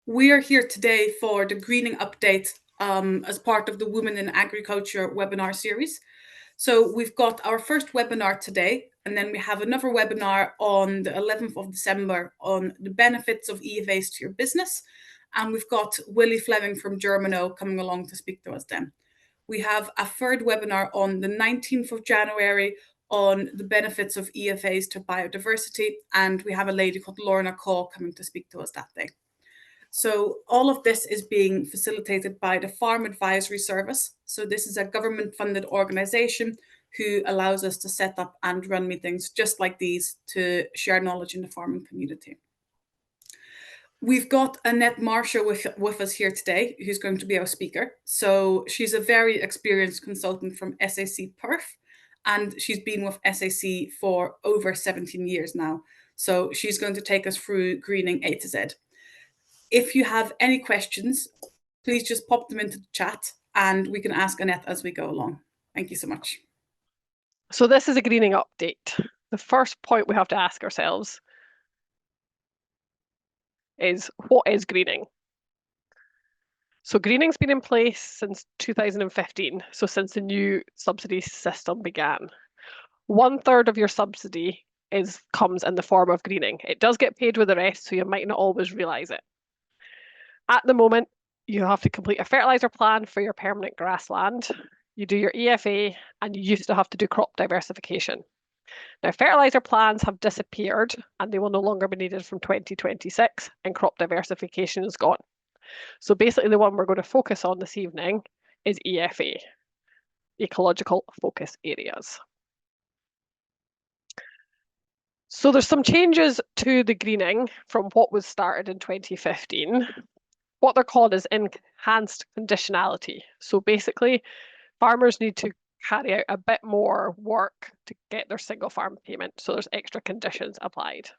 We are here today for the greening update as part of the Women in Agriculture webinar series. So we've got our first webinar today, and then we have another webinar on the 11th of December on the benefits of EFAs to your business. And we've got Willie Fleming from Germano coming along to speak to us then. We have a third webinar on the 19th of January on the benefits of EFAs to biodiversity. And we have a lady called Lorna Caw coming to speak to us that day. So all of this is being facilitated by the Farm Advisory Service. So this is a government-funded organization who allows us to set up and run meetings just like these to share knowledge in the farming community. We've got Annette Marshall with us here today, who's going to be our speaker. So she's a very experienced consultant from SAC Perth, and she's been with SAC for over 17 years now. So she's going to take us through greening A to Z. If you have any questions, please just pop them into the chat and we can ask Annette as we go along. Thank you so much. So this is a greening update. The first point we have to ask ourselves is, what is greening? So greening's been in place since 2015, so since the new subsidy system began. 1/3 of your subsidy comes in the form of greening. It does get paid with the rest, so you might not always realise it. At the moment, you have to complete a fertiliser plan for your permanent grassland. You do your EFA, and you used to have to do crop diversification. Now, fertiliser plans have disappeared, and they will no longer be needed from 2026, and crop diversification is gone. So basically, the one we're going to focus on this evening is EFA, Ecological Focus Areas. So there's some changes to the greening from what was started in 2015. What they're called is enhanced conditionality. So basically, farmers need to carry out a bit more work to get their single farm payment. So there's extra conditions applied.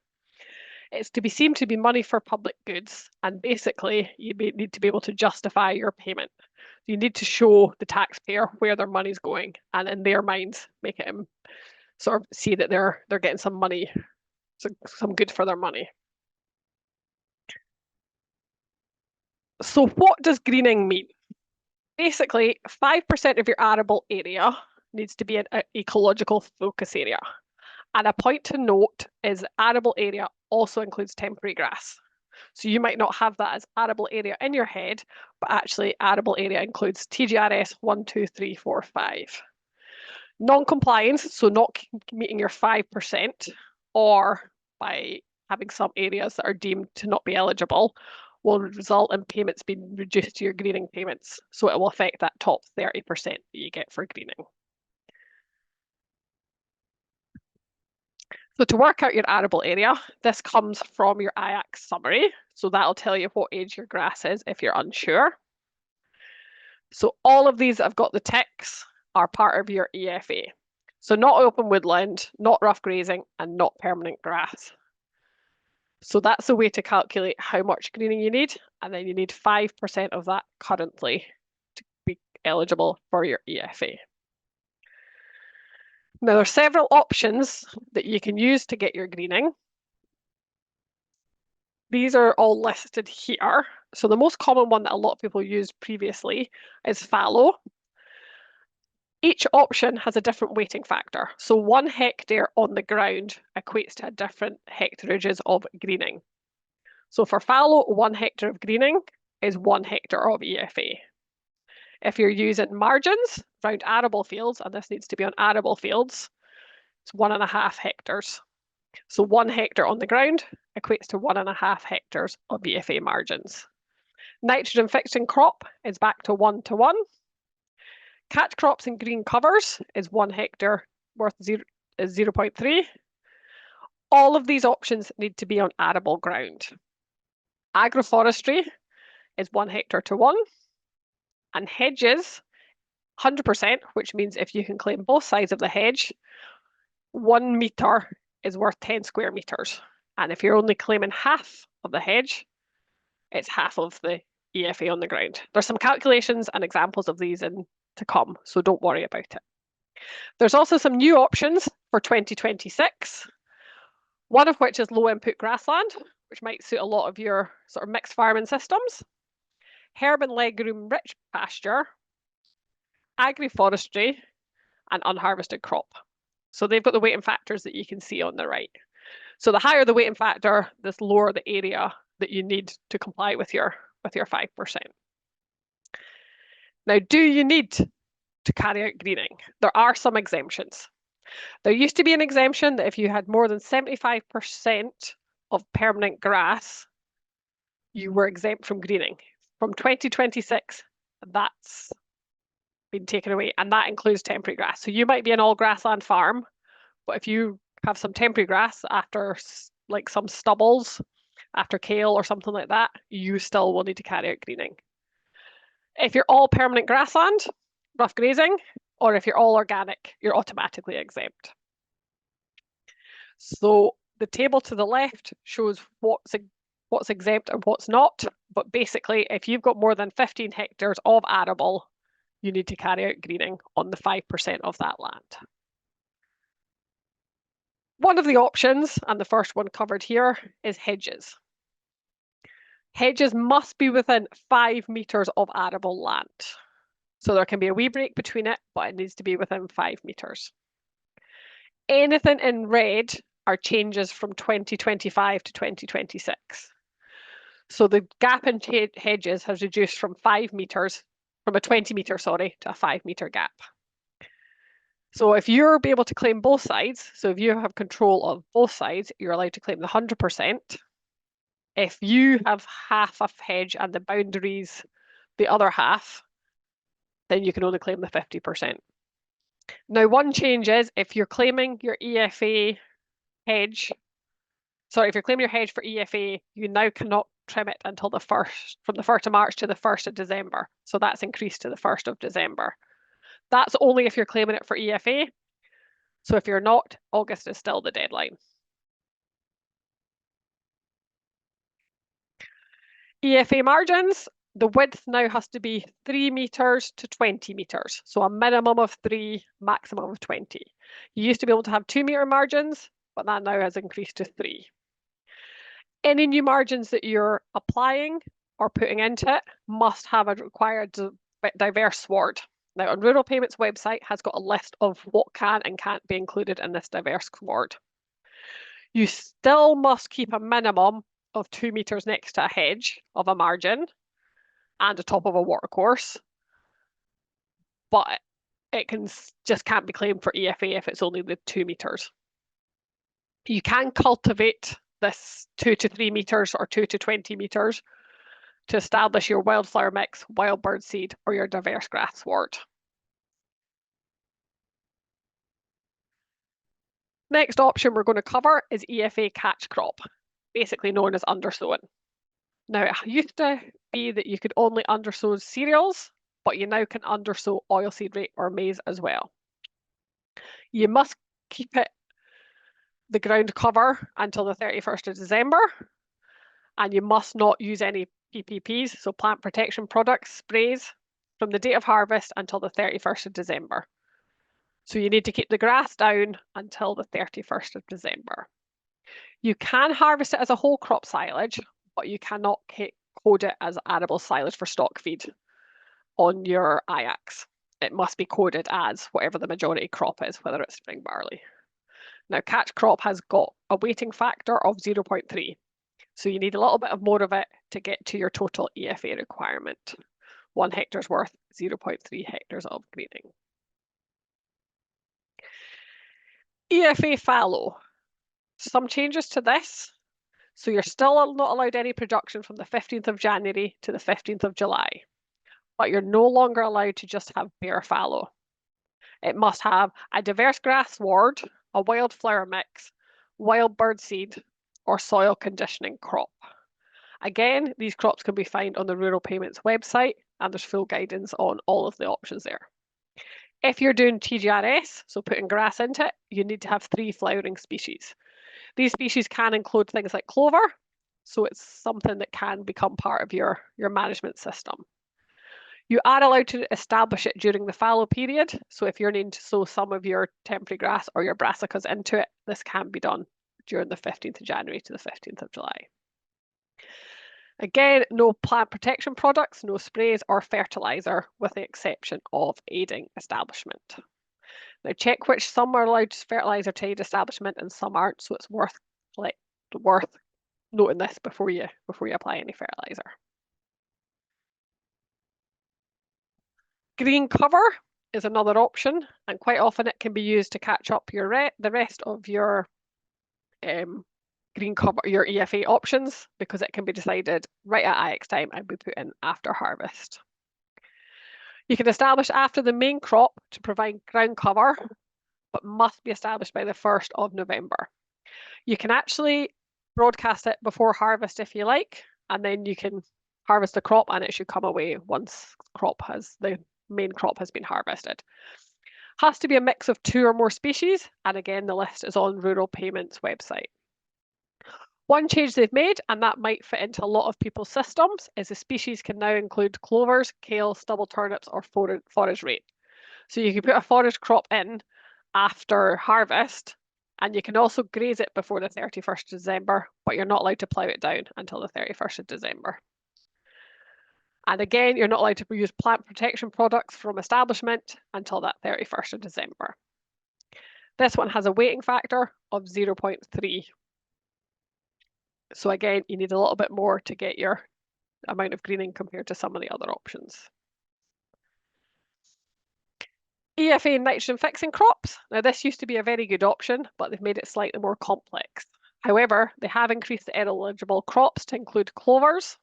It's to be seen to be money for public goods. And basically, you need to be able to justify your payment. You need to show the taxpayer where their money's going, and in their minds, make it sort of see that they're getting some money, some good for their money. So what does greening mean? Basically, 5% of your arable area needs to be an ecological focus area. And a point to note is arable area also includes temporary grass. So you might not have that as arable area in your head, but actually arable area includes TGRS 1, 2, 3, 4, 5. Non-compliance, so not meeting your 5%, or by having some areas that are deemed to not be eligible, will result in payments being reduced to your greening payments. So it will affect that top 30% that you get for greening. So to work out your arable area, this comes from your IAC summary. So that'll tell you what age your grass is if you're unsure. So all of these that have got the ticks are part of your EFA. So not open woodland, not rough grazing, and not permanent grass. So that's the way to calculate how much greening you need, and then you need 5% of that currently to be eligible for your EFA. Now, there are several options that you can use to get your greening. These are all listed here. So the most common one that a lot of people used previously is fallow. Each option has a different weighting factor. So 1 hectare on the ground equates to a different hectareages of greening. So for fallow, 1 hectare of greening is 1 hectare of EFA. If you're using margins around arable fields, and this needs to be on arable fields, it's 1.5 hectares. So 1 hectare on the ground equates to 1.5 hectares of EFA margins. Nitrogen fixing crop is back to 1:1. Catch crops and green covers is 1 hectare worth 0.3. All of these options need to be on arable ground. Agroforestry is 1 hectare to 1. And hedges, 100%, which means if you can claim both sides of the hedge, 1 metre is worth 10 square metres. And if you're only claiming half of the hedge, it's half of the EFA on the ground. There's some calculations and examples of these to come, so don't worry about it. There's also some new options for 2026, one of which is low input grassland, which might suit a lot of your sort of mixed farming systems, herb and legume rich pasture, agroforestry, and unharvested crop. So they've got the weighting factors that you can see on the right. So the higher the weighting factor, the lower the area that you need to comply with your 5%. Now, do you need to carry out greening? There are some exemptions. There used to be an exemption that if you had more than 75% of permanent grass, you were exempt from greening. From 2026, that's been taken away, and that includes temporary grass. So you might be an all grassland farm, but if you have some temporary grass after like some stubbles, after kale or something like that, you still will need to carry out greening. If you're all permanent grassland, rough grazing, or if you're all organic, you're automatically exempt. So the table to the left shows what's exempt and what's not, but basically if you've got more than 15 hectares of arable, you need to carry out greening on the 5% of that land. One of the options, and the first one covered here, is hedges. Hedges must be within 5 metres of arable land. So there can be a wee break between it, but it needs to be within 5 metres. Anything in red are changes from 2025 to 2026. So the gap in hedges has reduced from 5 metres, from a 20 metre, sorry, to a 5 metre gap. So if you're able to claim both sides, so if you have control of both sides, you're allowed to claim the 100%. If you have half of hedge and the boundaries the other half, then you can only claim the 50%. Now, one change is if you're claiming your EFA hedge, sorry, if you're claiming your hedge for EFA, you now cannot trim it until from the 1st of March to the 1st of December. So that's increased to the 1st of December. That's only if you're claiming it for EFA. So if you're not, August is still the deadline. EFA margins, the width now has to be 3 metres to 20 metres. So a minimum of 3, maximum of 20. You used to be able to have 2 metre margins, but that now has increased to 3. Any new margins that you're applying or putting into it must have a required diverse sward. Now, on Rural Payments website has got a list of what can and can't be included in this diverse sward. You still must keep a minimum of 2 metres next to a hedge of a margin and a top of a watercourse, but it just can't be claimed for EFA if it's only the 2 metres. You can cultivate this 2 to 3 metres or 2 to 20 metres to establish your wildflower mix, wild bird seed, or your diverse grass sward. Next option we're going to cover is EFA catch crop, basically known as undersowing. Now, it used to be that you could only undersow cereals, but you now can undersow oilseed rape or maize as well. You must keep the ground cover until the 31st of December, and you must not use any PPPs, so plant protection products, sprays, from the date of harvest until the 31st of December. So you need to keep the grass down until the 31st of December. You can harvest it as a whole crop silage, but you cannot code it as arable silage for stock feed on your IACs. It must be coded as whatever the majority crop is, whether it's spring barley. Now, catch crop has got a weighting factor of 0.3. So you need a little bit of more of it to get to your total EFA requirement. 1 hectare's worth, 0.3 hectares of greening. EFA fallow. Some changes to this. So you're still not allowed any production from the 15th of January to the 15th of July. But you're no longer allowed to just have bare fallow. It must have a diverse grass sward, a wildflower mix, wild bird seed, or soil conditioning crop. Again, these crops can be found on the Rural Payments website, and there's full guidance on all of the options there. If you're doing TGRS, so putting grass into it, you need to have 3 flowering species. These species can include things like clover, so it's something that can become part of your management system. You are allowed to establish it during the fallow period, so if you're needing to sow some of your temporary grass or your brassicas into it, this can be done during the 15th of January to the 15th of July. Again, no plant protection products, no sprays or fertiliser, with the exception of aiding establishment. Now check which some are allowed to fertiliser to aid establishment and some aren't, so it's worth noting this before you apply any fertiliser. Green cover is another option, and quite often it can be used to catch up the rest of your green cover, your EFA options, because it can be decided right at IX time and be put in after harvest. You can establish after the main crop to provide ground cover, but must be established by the 1st of November. You can actually broadcast it before harvest if you like, and then you can harvest the crop and it should come away once the main crop has been harvested. Has to be a mix of 2 or more species, and again the list is on Rural Payments website. One change they've made, and that might fit into a lot of people's systems, is the species can now include clovers, kale, stubble turnips, or forage rape. So you can put a forage crop in after harvest, and you can also graze it before the 31st of December, but you're not allowed to plough it down until the 31st of December. And again, you're not allowed to use plant protection products from establishment until that 31st of December. This one has a weighting factor of 0.3. So again, you need a little bit more to get your amount of greening compared to some of the other options. EFA nitrogen fixing crops. Now this used to be a very good option, but they've made it slightly more complex. However, they have increased the eligible crops to include clovers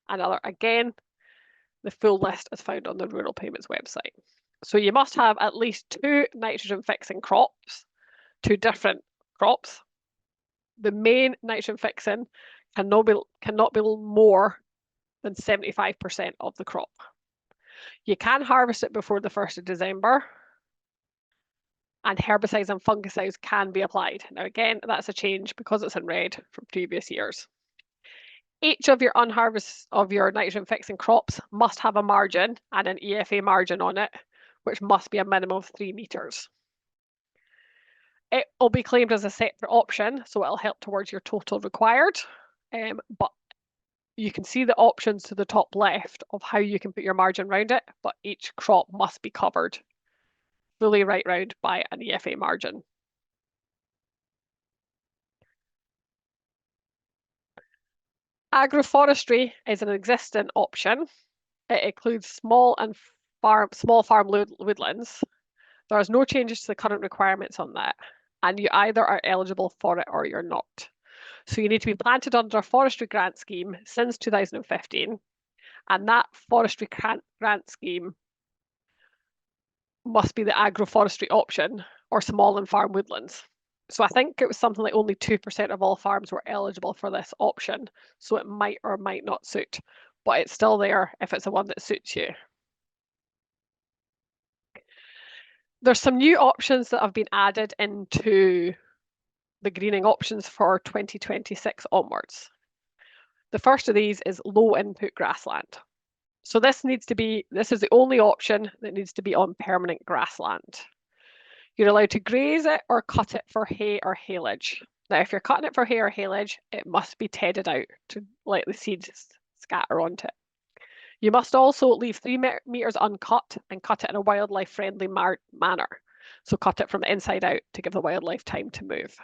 and again, the full list is found on the Rural Payments website. So you must have at least 2 nitrogen fixing crops, 2 different crops. The main nitrogen fixing cannot be more than 75% of the crop. You can harvest it before the 1st of December, and herbicides and fungicides can be applied. Now again, that's a change because it's in red from previous years. Each of your nitrogen fixing crops must have a margin and an EFA margin on it, which must be a minimum of 3 meters. It will be claimed as a separate option, so it'll help towards your total required, but you can see the options to the top left of how you can put your margin around it, but each crop must be covered fully right round by an EFA margin. Agroforestry is an existing option. It includes small farm woodlands. There is no changes to the current requirements on that, and you either are eligible for it or you're not. So you need to be planted under a forestry grant scheme since 2015, and that forestry grant scheme must be the agroforestry option or small and farm woodlands. So I think it was something like only 2% of all farms were eligible for this option, so it might or might not suit, but it's still there if it's the one that suits you. There's some new options that have been added into the greening options for 2026 onwards. The first of these is low input grassland. So this is the only option that needs to be on permanent grassland. You're allowed to graze it or cut it for hay or haylage. Now, if you're cutting it for hay or haylage, it must be tedded out to let the seeds scatter onto it. You must also leave 3 meters uncut and cut it in a wildlife-friendly manner. So cut it from the inside out to give the wildlife time to move.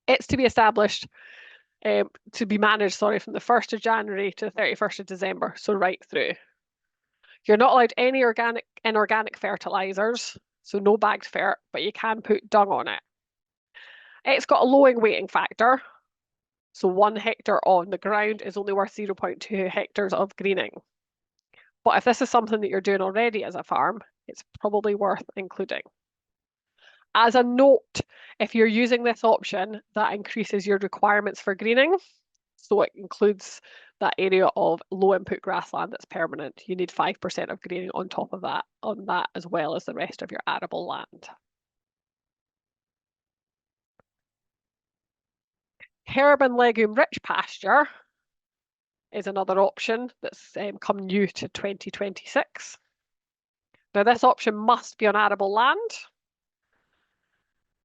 It's to be established, to be managed, from the 1st of January to the 31st of December, so right through. You're not allowed any inorganic fertilizers, so no bagged ferret, but you can put dung on it. It's got a low weighting factor, so 1 hectare on the ground is only worth 0.2 hectares of greening. But if this is something that you're doing already as a farm, it's probably worth including. As a note, if you're using this option, that increases your requirements for greening. So it includes that area of low input grassland that's permanent. You need 5% of greening on top of that, as well as the rest of your arable land. Herb and legume rich pasture is another option that's come new to 2026. Now this option must be on arable land.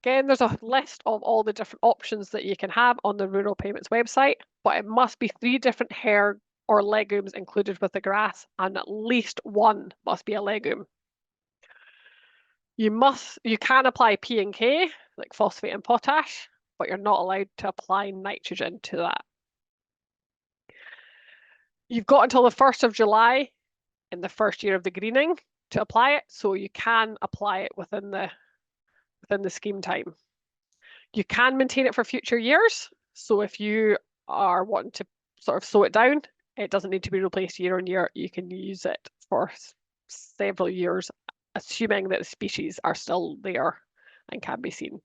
Again, there's a list of all the different options that you can have on the Rural Payments website, but it must be 3 different herb or legumes included with the grass, and at least one must be a legume. You can apply P and K, like phosphate and potash, but you're not allowed to apply nitrogen to that. You've got until the 1st of July in the first year of the greening to apply it, so you can apply it within the scheme time. You can maintain it for future years, so if you are wanting to sort of slow it down, it doesn't need to be replaced year on year. You can use it for several years, assuming that the species are still there and can be seen.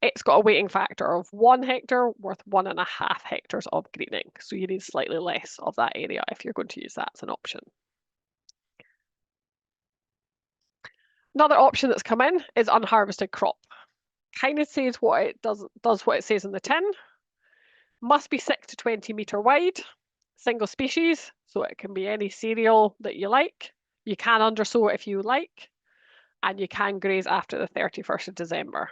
It's got a weighting factor of 1 hectare worth 1.5 hectares of greening, so you need slightly less of that area if you're going to use that as an option. Another option that's come in is unharvested crop. Kind of says what it does what it says in the tin. Must be 6 to 20 metre wide, single species, so it can be any cereal that you like. You can undersow it if you like, and you can graze after the 31st of December.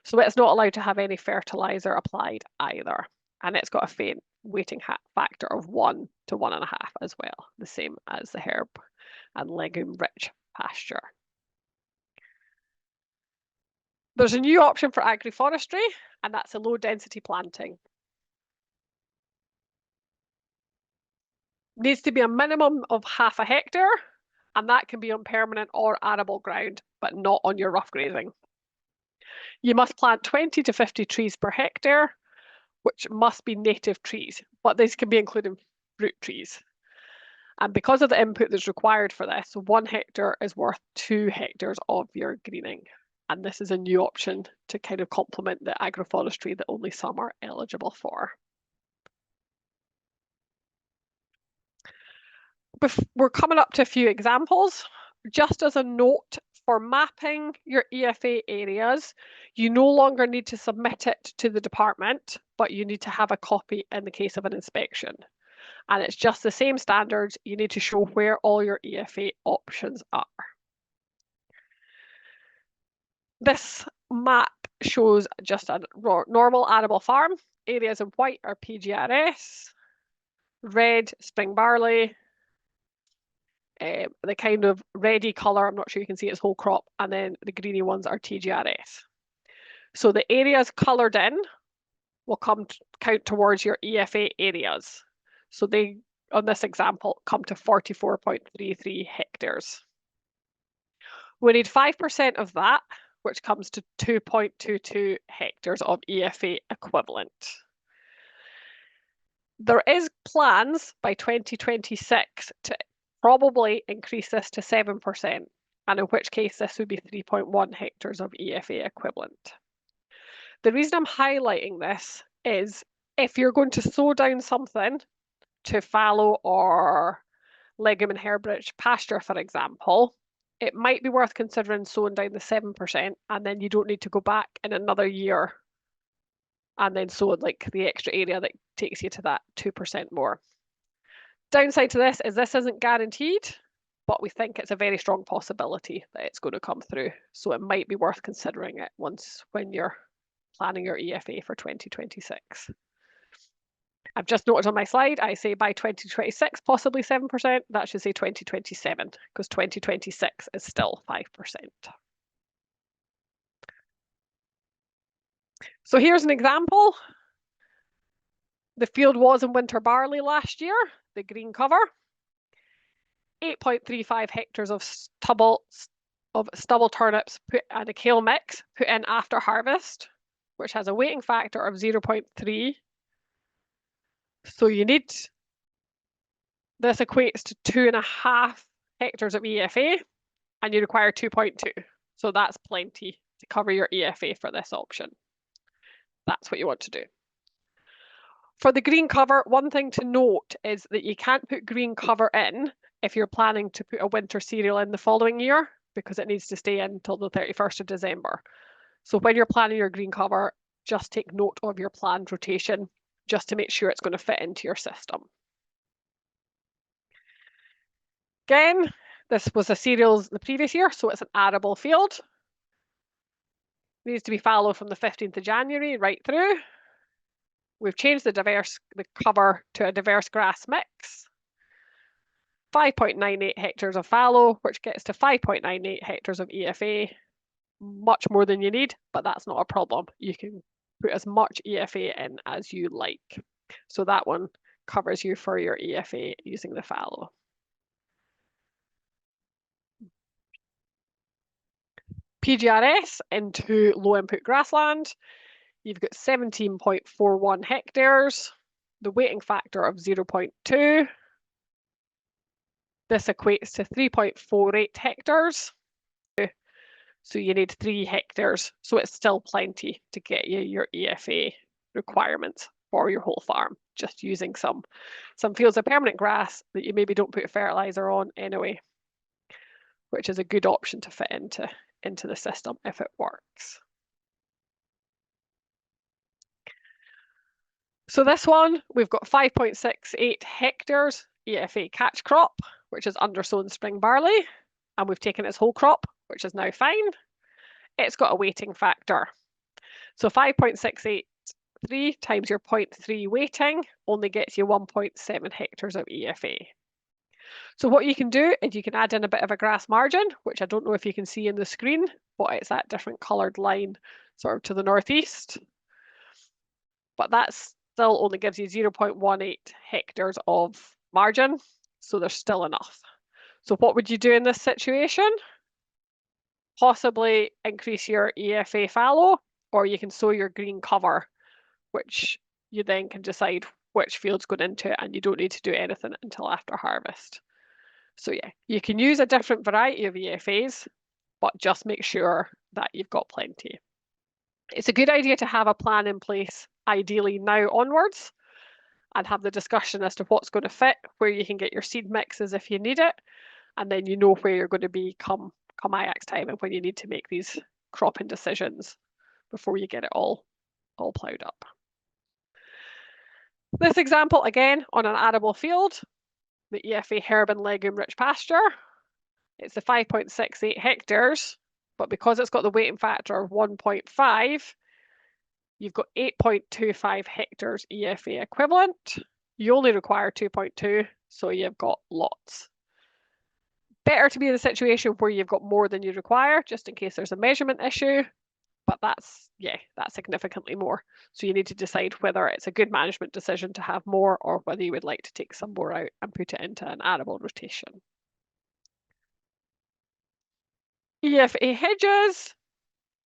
So it's not allowed to have any fertiliser applied either. And it's got a faint weighting factor of 1 to 1.5 as well, the same as the herb and legume rich pasture. There's a new option for agroforestry, and that's a low density planting. Needs to be a minimum of 1/2 hectare, and that can be on permanent or arable ground, but not on your rough grazing. You must plant 20 to 50 trees per hectare, which must be native trees, but these can be including fruit trees. And because of the input that's required for this, 1 hectare is worth 2 hectares of your greening. And this is a new option to kind of complement the agroforestry that only some are eligible for. We're coming up to a few examples. Just as a note, for mapping your EFA areas, you no longer need to submit it to the department, but you need to have a copy in the case of an inspection. And it's just the same standards. You need to show where all your EFA options are. This map shows just a normal arable farm. Areas in white are PGRS, red spring barley, the kind of reddy colour, I'm not sure you can see it's whole crop, and then the greeny ones are TGRS. So the areas coloured in will count towards your EFA areas. So they, on this example, come to 44.33 hectares. We need 5% of that, which comes to 2.22 hectares of EFA equivalent. There is plans by 2026 to probably increase this to 7%, and in which case this would be 3.1 hectares of EFA equivalent. The reason I'm highlighting this is if you're going to sow down something to fallow or legume and herb rich pasture, for example, it might be worth considering sowing down the 7%, and then you don't need to go back in another year and then sow like the extra area that takes you to that 2% more. Downside to this isn't guaranteed, but we think it's a very strong possibility that it's going to come through. So it might be worth considering it when you're planning your EFA for 2026. I've just noted on my slide, I say by 2026, possibly 7%. That should say 2027, because 2026 is still 5%. So here's an example. The field was in winter barley last year, the green cover. 8.35 hectares of stubble turnips and a kale mix put in after harvest, which has a weighting factor of 0.3. So you need, this equates to 2.5 hectares of EFA, and you require 2.2. So that's plenty to cover your EFA for this option. That's what you want to do. For the green cover, one thing to note is that you can't put green cover in if you're planning to put a winter cereal in the following year, because it needs to stay in until the 31st of December. So when you're planning your green cover, just take note of your planned rotation, just to make sure it's going to fit into your system. Again, this was a cereals the previous year, so it's an arable field. Needs to be fallow from the 15th of January right through. We've changed the cover to a diverse grass mix. 5.98 hectares of fallow, which gets to 5.98 hectares of EFA. Much more than you need, but that's not a problem. You can put as much EFA in as you like. So that one covers you for your EFA using the fallow. PGRS into low input grassland. You've got 17.41 hectares, the weighting factor of 0.2. This equates to 3.48 hectares. So you need 3 hectares. So it's still plenty to get you your EFA requirements for your whole farm, just using some fields of permanent grass that you maybe don't put fertilizer on anyway, which is a good option to fit into the system if it works. So this one, we've got 5.68 hectares EFA catch crop, which is undersown spring barley, and we've taken its whole crop, which is now fine. It's got a weighting factor. So 5.683 times your 0.3 weighting only gets you 1.7 hectares of EFA. So what you can do is you can add in a bit of a grass margin, which I don't know if you can see in the screen, but it's that different coloured line sort of to the northeast. But that still only gives you 0.18 hectares of margin, so there's still enough. So what would you do in this situation? Possibly increase your EFA fallow, or you can sow your green cover, which you then can decide which field's going into it, and you don't need to do anything until after harvest. So yeah, you can use a different variety of EFAs, but just make sure that you've got plenty. It's a good idea to have a plan in place, ideally now onwards, and have the discussion as to what's going to fit, where you can get your seed mixes if you need it, and then you know where you're going to be come IAX time and when you need to make these cropping decisions before you get it all ploughed up. This example, again, on an arable field, the EFA herb and legume rich pasture. It's the 5.68 hectares, but because it's got the weighting factor of 1.5, you've got 8.25 hectares EFA equivalent. You only require 2.2, so you've got lots. Better to be in a situation where you've got more than you require, just in case there's a measurement issue, but that's significantly more. So you need to decide whether it's a good management decision to have more or whether you would like to take some more out and put it into an arable rotation. EFA hedges.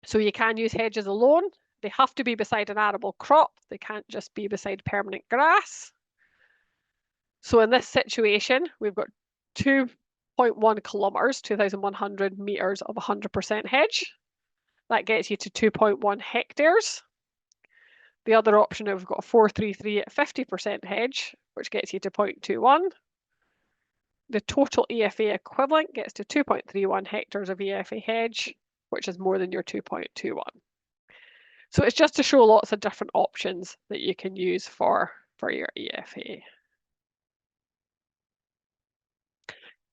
So you can use hedges alone. They have to be beside an arable crop. They can't just be beside permanent grass. So in this situation, we've got 2.1 kilometres, 2,100 metres of 100% hedge. That gets you to 2.1 hectares. The other option, we've got 433 at 50% hedge, which gets you to 0.21. The total EFA equivalent gets to 2.31 hectares of EFA hedge, which is more than your 2.21. So it's just to show lots of different options that you can use for your EFA.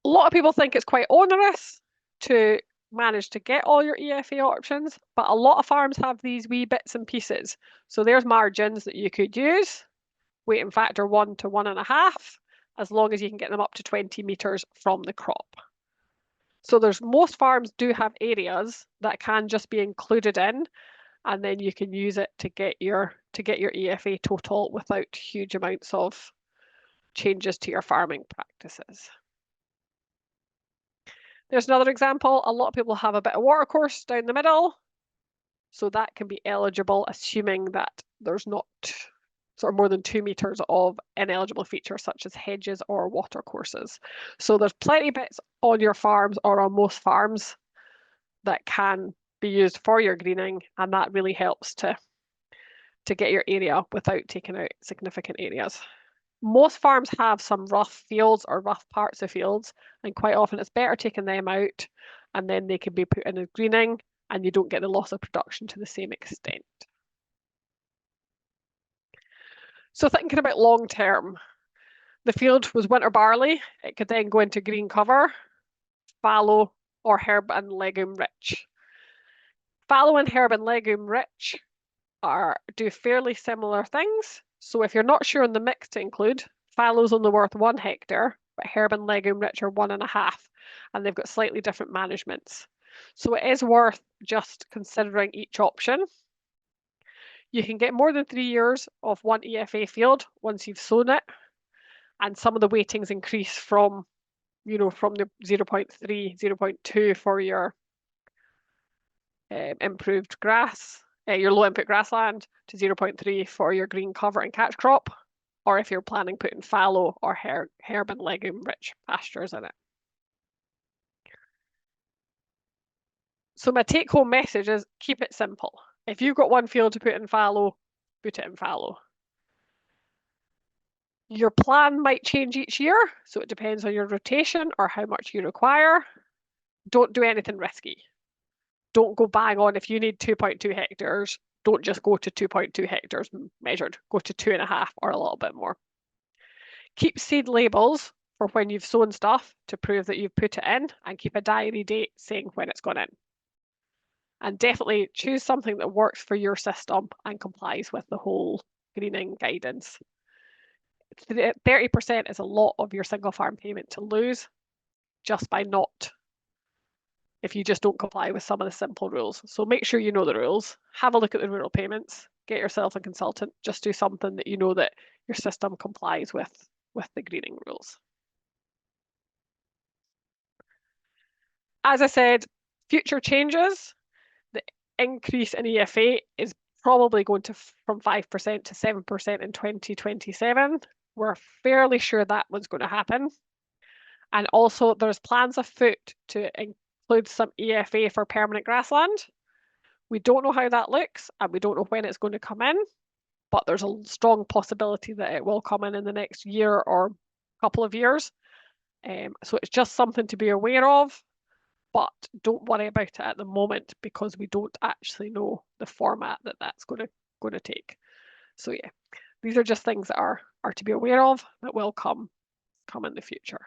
A lot of people think it's quite onerous to manage to get all your EFA options, but a lot of farms have these wee bits and pieces. So there's margins that you could use, weighting factor 1 to 1.5, as long as you can get them up to 20 metres from the crop. So most farms do have areas that can just be included in, and then you can use it to get your EFA total without huge amounts of changes to your farming practices. There's another example. A lot of people have a bit of watercourse down the middle, so that can be eligible, assuming that there's not sort of more than 2 metres of ineligible features such as hedges or watercourses. So there's plenty of bits on your farms or on most farms that can be used for your greening, and that really helps to get your area without taking out significant areas. Most farms have some rough fields or rough parts of fields, and quite often it's better taking them out and then they can be put in as greening and you don't get the loss of production to the same extent. So thinking about long term, the field was winter barley. It could then go into green cover, fallow, or herb and legume rich. Fallow and herb and legume rich do fairly similar things. So if you're not sure on the mix to include, fallow's only worth 1 hectare, but herb and legume rich are 1.5, and they've got slightly different managements. So it is worth just considering each option. You can get more than 3 years of one EFA field once you've sown it, and some of the weightings increase from, from the 0.3, 0.2 for your improved grass, your low input grassland, to 0.3 for your green cover and catch crop, or if you're planning putting fallow or herb and legume rich pastures in it. So my take home message is keep it simple. If you've got one field to put in fallow, put it in fallow. Your plan might change each year, so it depends on your rotation or how much you require. Don't do anything risky. Don't go bang on. If you need 2.2 hectares, don't just go to 2.2 hectares measured. Go to 2.5 or a little bit more. Keep seed labels for when you've sown stuff to prove that you've put it in, and keep a diary date saying when it's gone in. And definitely choose something that works for your system and complies with the whole greening guidance. 30% is a lot of your single farm payment to lose just by not, if you just don't comply with some of the simple rules. So make sure you know the rules, have a look at the rural payments, get yourself a consultant, just do something that you know that your system complies with the greening rules. As I said, future changes, the increase in EFA is probably going to from 5% to 7% in 2027. We're fairly sure that was going to happen. And also there's plans afoot to include some EFA for permanent grassland. We don't know how that looks, and we don't know when it's going to come in, but there's a strong possibility that it will come in the next year or couple of years. So it's just something to be aware of, but don't worry about it at the moment because we don't actually know the format that that's going to take. So yeah, these are just things that are to be aware of that will come in the future.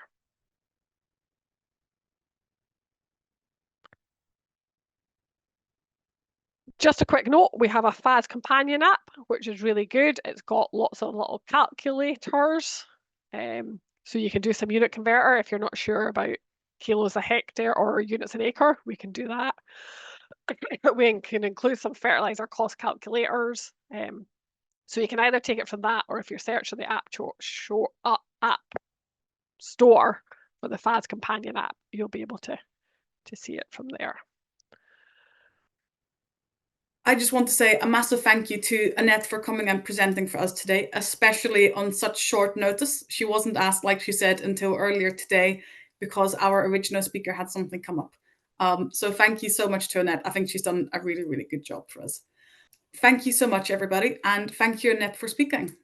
Just a quick note, we have a FAS companion app, which is really good. It's got lots of little calculators. So you can do some unit converter if you're not sure about kilos a hectare or units an acre, we can do that. We can include some fertilizer cost calculators. So you can either take it from that, or if you're searching the app store for the FAS companion app, you'll be able to see it from there. I just want to say a massive thank you to Annette for coming and presenting for us today, especially on such short notice. She wasn't asked, like she said, until earlier today because our original speaker had something come up. So thank you so much to Annette. I think she's done a really, really good job for us. Thank you so much, everybody. And thank you, Annette, for speaking.